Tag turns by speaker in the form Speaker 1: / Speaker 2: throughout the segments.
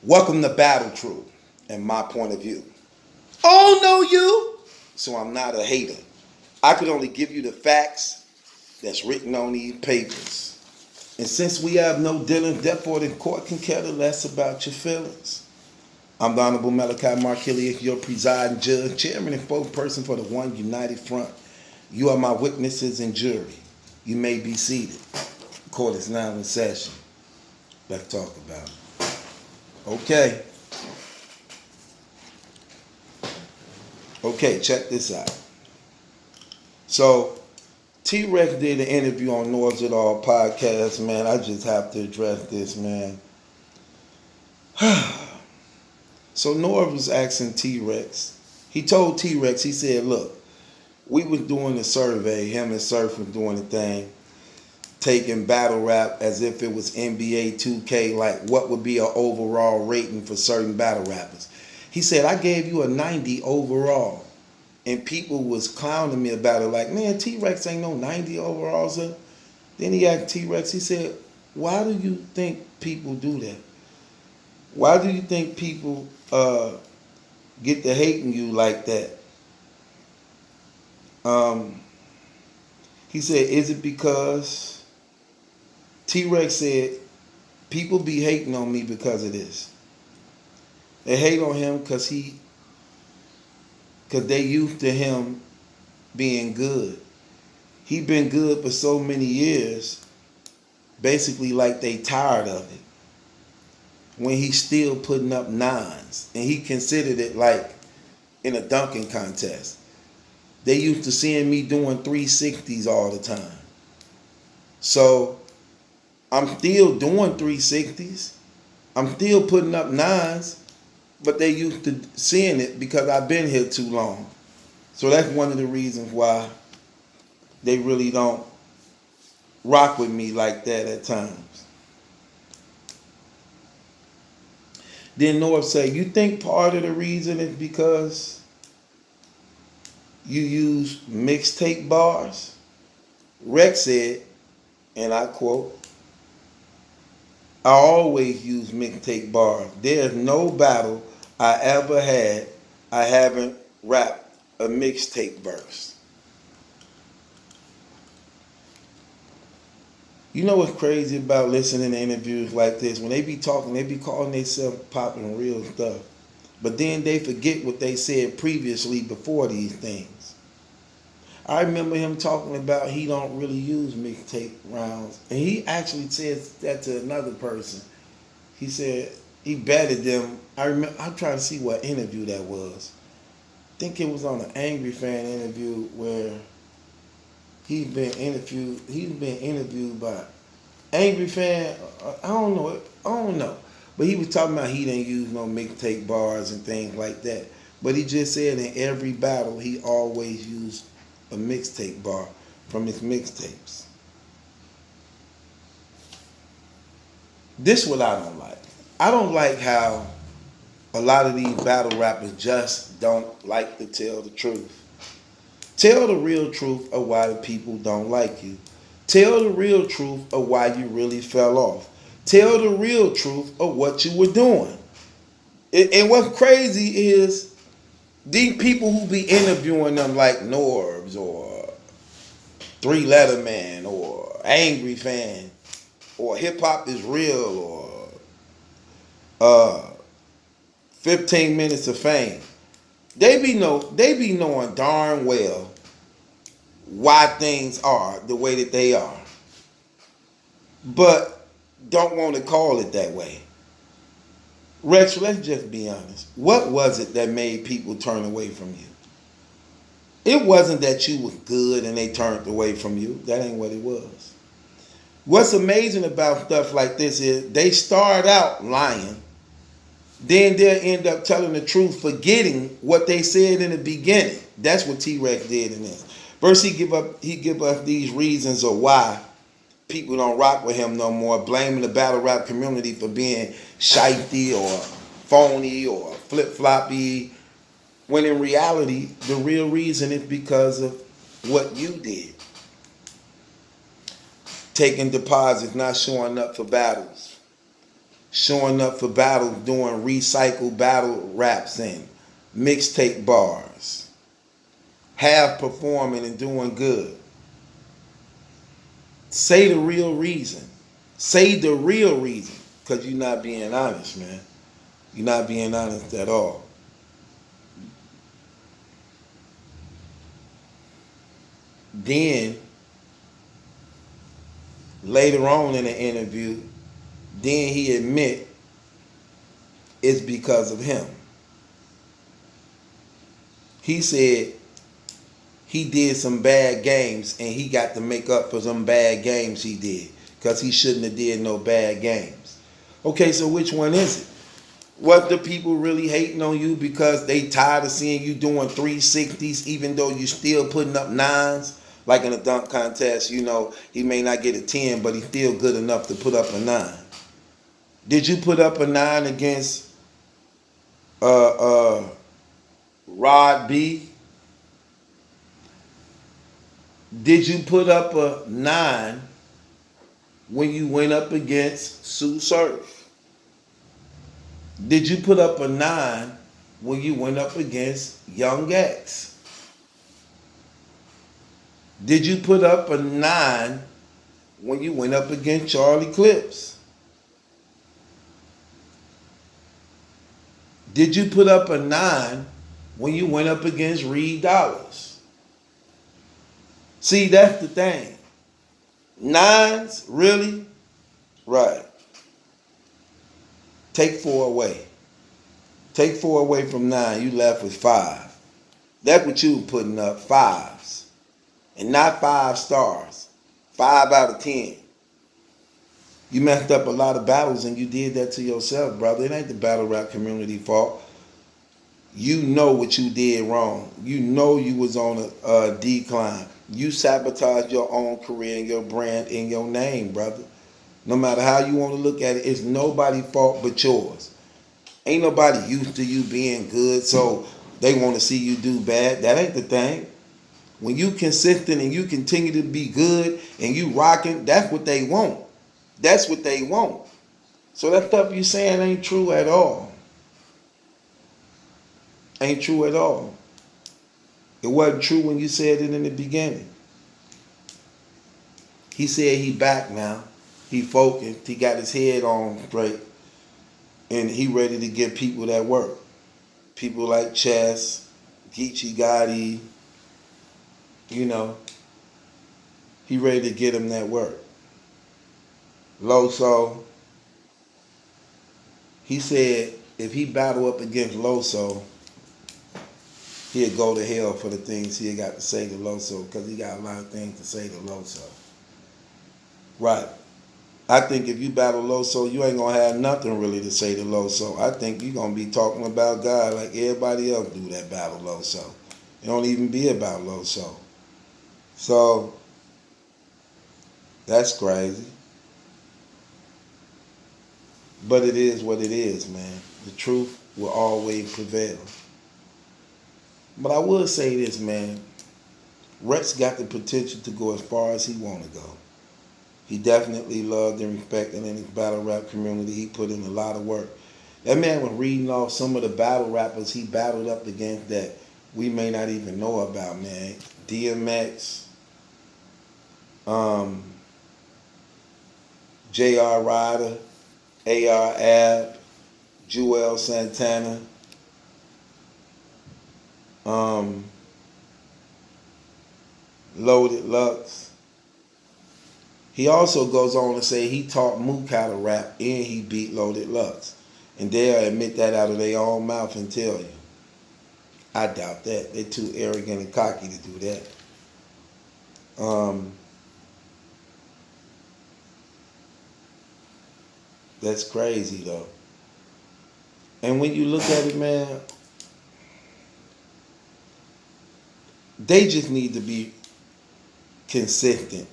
Speaker 1: Welcome to Battle Truth and my point of view. Oh, no, you. So I'm not a hater. I could only give you the facts that's written on these papers. And since we have no dealing, therefore the court can care less about your feelings. I'm the Honorable Malachi Markilius, your presiding judge, chairman, and spokesperson for the One United Front. You are my witnesses and jury. You may be seated. The court is now in session. Let's talk about it. Okay. Okay, check this out. So, TRex did an interview on North It All podcast, man. I just have to address this, man. So Norv was asking TRex. He told TRex, he said, look, we was doing a survey, him and Surf was doing the thing, taking battle rap as if it was NBA 2K, like what would be an overall rating for certain battle rappers. He said, I gave you a 90 overall. And people was clowning me about it, like, man, TRex ain't no 90 overall, sir. Then he asked TRex, he said, why do you think people do that? Why do you think people get to hating you like that? He said, is it because TRex said people be hating on me because of this? They hate on him because they used to him being good. He been good for so many years, basically like they tired of it. When he's still putting up nines, and he considered it like in a dunking contest. They used to seeing me doing 360s all the time. So I'm still doing 360s. I'm still putting up nines, but they used to seeing it because I've been here too long. So that's one of the reasons why they really don't rock with me like that at times. Then North say, you think part of the reason is because you use mixtape bars? Rex said, and I quote, I always use mixtape bars. There's no battle I ever had I haven't rapped a mixtape verse. You know what's crazy about listening to interviews like this? When they be talking, they be calling themselves popping real stuff. But then they forget what they said previously before these things. I remember him talking about he don't really use mixtape rounds. And he actually said that to another person. He said he betted them. I'm trying to see what interview that was. I think it was on an Angry Fan interview where he's been interviewed by Angry Fan. I don't know. But he was talking about he didn't use no mixtape bars and things like that. But he just said in every battle he always used a mixtape bar from his mixtapes. This what I don't like. I don't like how a lot of these battle rappers just don't like to tell the truth. Tell the real truth of why the people don't like you. Tell the real truth of why you really fell off. Tell the real truth of what you were doing. And what's crazy is these people who be interviewing them like Norbs or Three Letter Man or Angry Fan or Hip Hop is Real or 15 Minutes of Fame. They be knowing darn well why things are the way that they are, but don't want to call it that way. Rex, let's just be honest. What was it that made people turn away from you? It wasn't that you was good and they turned away from you. That ain't what it was. What's amazing about stuff like this is they start out lying, then they'll end up telling the truth, forgetting what they said in the beginning. That's what T-Rex did in this. First, he give us these reasons of why people don't rock with him no more, blaming the battle rap community for being shifty or phony or flip-floppy, when in reality, the real reason is because of what you did. Taking deposits, not showing up for battles. showing up for battles, doing recycled battle raps and mixtape bars, half performing and doing good. Say the real reason. Say the real reason, because you're not being honest, man. You're not being honest at all. Then, later on in the interview, then he admit it's because of him. He said he did some bad games and he got to make up for some bad games he did, because he shouldn't have did no bad games. Okay, so which one is it? What the people really hating on you because they tired of seeing you doing 360s even though you still putting up nines? Like in a dunk contest, you know, he may not get a 10, but he's still good enough to put up a 9. Did you put up a 9 against Rod B? Did you put up a 9 when you went up against Sue Surf? Did you put up a 9 when you went up against Young X? Did you put up a 9 when you went up against Charlie Clips? Did you put up a 9 when you went up against Reed Dollars? See, that's the thing. 9s, really? Right. Take 4 away. Take 4 away from 9, you left with 5. That's what you were putting up, 5s. And not 5 stars. 5 out of 10. You messed up a lot of battles and you did that to yourself, brother. It ain't the battle rap community fault. You know what you did wrong. You know you was on a decline. You sabotaged your own career and your brand and your name, brother. No matter how you want to look at it, it's nobody's fault but yours. Ain't nobody used to you being good, so they want to see you do bad. That ain't the thing. When you consistent and you continue to be good and you rocking, that's what they want. That's what they want. So that stuff you saying ain't true at all. Ain't true at all. It wasn't true when you said it in the beginning. He said he back now. He focused. He got his head on straight. And he ready to give people that work. People like Chess, Geechee Gotti, you know. He ready to get him that work. Loso, he said if he battle up against Loso, he'd go to hell for the things he got to say to Loso, because he got a lot of things to say to Loso. Right. I think if you battle Loso, you ain't going to have nothing really to say to Loso. I think you're going to be talking about God like everybody else do that battle Loso. It don't even be about Loso. So, that's crazy. But it is what it is, man. The truth will always prevail. But I will say this, man. Rex got the potential to go as far as he want to go. He definitely loved and respected in his battle rap community. He put in a lot of work. That man was reading off some of the battle rappers he battled up against that we may not even know about, man. DMX, J.R. Ryder, A.R. Ab, Joel Santana, Loaded Lux. He also goes on to say he taught Mook how to rap and he beat Loaded Lux. And they'll admit that out of their own mouth and tell you. I doubt that. They're too arrogant and cocky to do that. That's crazy though. And when you look at it, man, they just need to be consistent,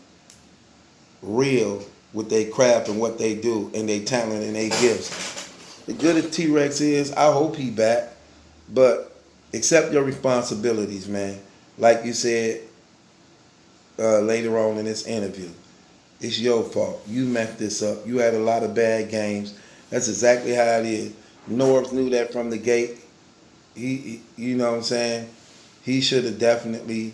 Speaker 1: real with their craft and what they do and their talent and their gifts. The good of TRex is, I hope he back, but accept your responsibilities, man. Like you said later on in this interview, it's your fault. You messed this up. You had a lot of bad games. That's exactly how it is. Norbs knew that from the gate. You know what I'm saying? He should have definitely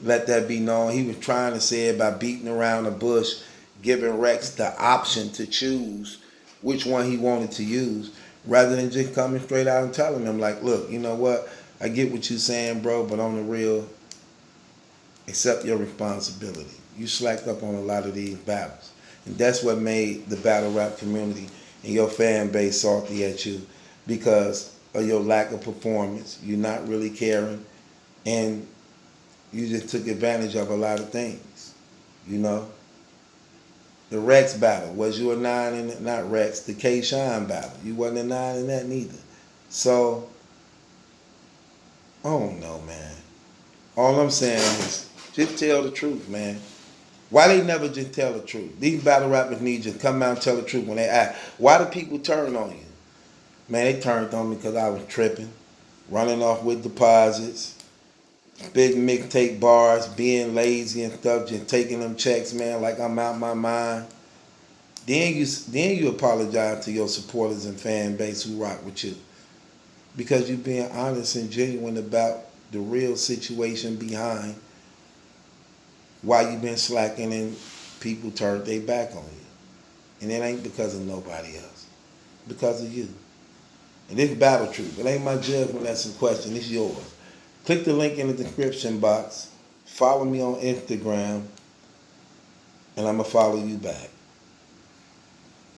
Speaker 1: let that be known. He was trying to say it by beating around the bush, giving Rex the option to choose which one he wanted to use, rather than just coming straight out and telling him, like, look, you know what? I get what you're saying, bro, but on the real, accept your responsibility. You slacked up on a lot of these battles. And that's what made the battle rap community and your fan base salty at you, because of your lack of performance. You're not really caring, and you just took advantage of a lot of things. You know? The Rex battle, was you a 9 in it? Not Rex, the K-Shine battle. You wasn't a 9 in that neither. So, I don't know, man. All I'm saying is, just tell the truth, man. Why they never just tell the truth? These battle rappers need you to come out and tell the truth when they act. Why do people turn on you? Man, they turned on me because I was tripping, running off with deposits, big mixtape bars, being lazy and stuff, just taking them checks, man, like I'm out my mind. Then you apologize to your supporters and fan base who rock with you, because you're being honest and genuine about the real situation behind why you've been slacking and people turned their back on you. And it ain't because of nobody else. Because of you. And this battle truth. It ain't my judgment that's in question. It's yours. Click the link in the description box. Follow me on Instagram. And I'm going to follow you back.